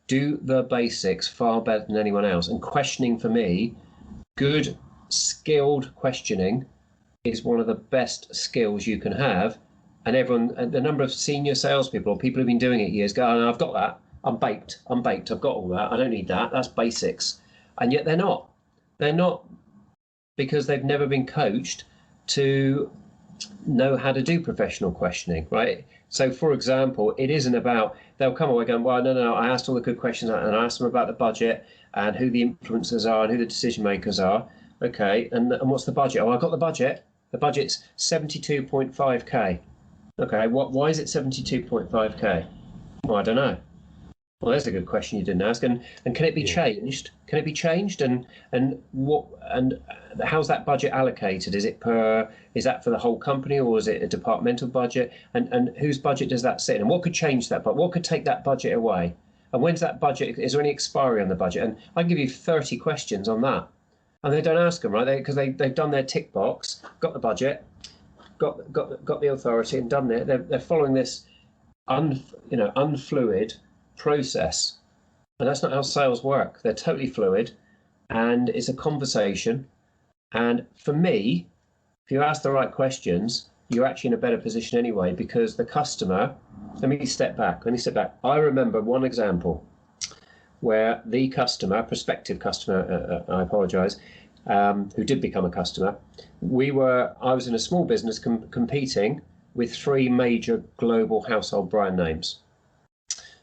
do the basics far better than anyone else. And questioning for me, good, skilled questioning is one of the best skills you can have. And everyone, the number of senior salespeople or people who've been doing it years go, oh, no, I've got that. I'm baked. I've got all that. I don't need that. That's basics. And yet they're not. They're not, because they've never been coached to know how to do professional questioning, right? So, for example, it isn't about, they'll come away going, well, no, I asked all the good questions and I asked them about the budget and who the influencers are and who the decision makers are. Okay, and what's the budget? Oh, I've got the budget. The budget's 72.5k. Okay, why is it 72.5k? Well, I don't know. Well, there's a good question you didn't ask. And can it be changed? Can it be changed? And how's that budget allocated? Is that for the whole company, or is it a departmental budget? And whose budget does that sit in? And what could change that? But what could take that budget away? And when's that budget? Is there any expiry on the budget? And I can give you 30 questions on that. And they don't ask them, right? Because they've done their tick box, got the budget, got the authority, and done it. They're following this unfluid process, and that's not how sales work. They're totally fluid, and it's a conversation. And for me, if you ask the right questions, you're actually in a better position anyway, because the customer, let me step back. I remember one example where the customer, prospective customer, I apologize, who did become a customer, I was in a small business competing with 3 major global household brand names.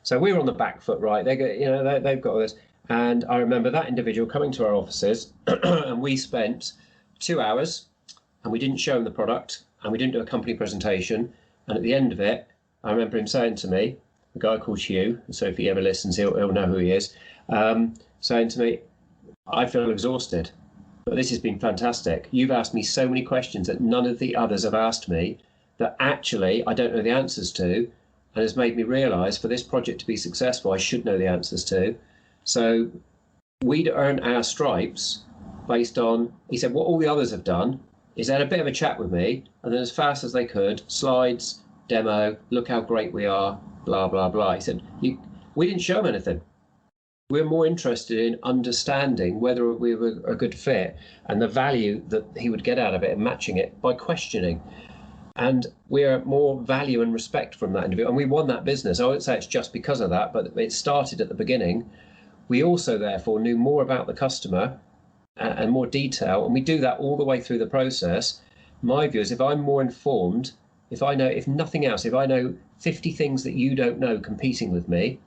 So we were on the back foot, right? They've got all this. And I remember that individual coming to our offices and we spent 2 hours and we didn't show him the product and we didn't do a company presentation. And at the end of it, I remember him saying to me, a guy called Hugh, so if he ever listens, he'll know who he is, saying to me, I feel exhausted, but this has been fantastic. You've asked me so many questions that none of the others have asked me that actually I don't know the answers to, and has made me realise for this project to be successful, I should know the answers to. So we'd earned our stripes based on, he said, what all the others have done is they had a bit of a chat with me, and then as fast as they could, slides, demo, look how great we are, blah, blah, blah. He said, we didn't show him anything. We're more interested in understanding whether we were a good fit and the value that he would get out of it and matching it by questioning. And we're more value and respect from that individual. And we won that business. I won't say it's just because of that, but it started at the beginning. We also, therefore, knew more about the customer and more detail. And we do that all the way through the process. My view is if I'm more informed, if nothing else, if I know 50 things that you don't know competing with me,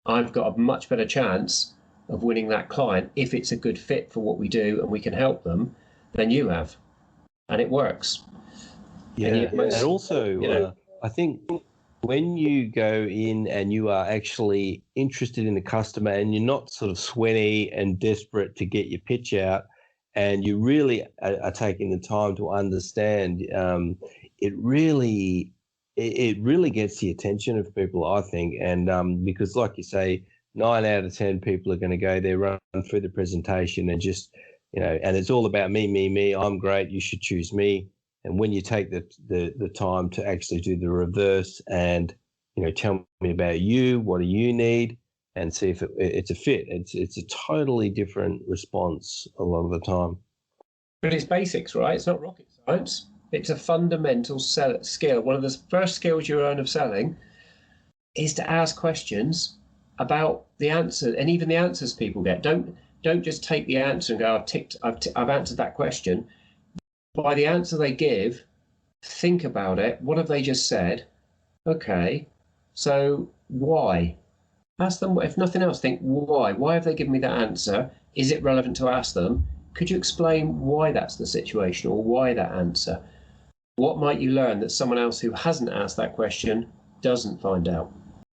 I've got a much better chance of winning that client if it's a good fit for what we do and we can help them than you have. And it works. Yeah, and also, I think when you go in and you are actually interested in the customer and you're not sort of sweaty and desperate to get your pitch out, and you really are taking the time to understand, it really gets the attention of people, I think. And because, like you say, 9 out of 10 people are going to go there, run through the presentation and just, and it's all about me, I'm great, you should choose me. And when you take the time to actually do the reverse and, tell me about you, what do you need, and see if it's a fit, it's a totally different response a lot of the time. But it's basics, right? It's not rocket science. It's a fundamental skill. One of the first skills you learn of selling is to ask questions about the answer, and even the answers people get. Don't just take the answer and go, I've answered that question. By the answer they give, think about it. What have they just said? Okay, so why? Ask them, if nothing else, think why? Why have they given me that answer? Is it relevant to ask them? Could you explain why that's the situation or why that answer? What might you learn that someone else who hasn't asked that question doesn't find out?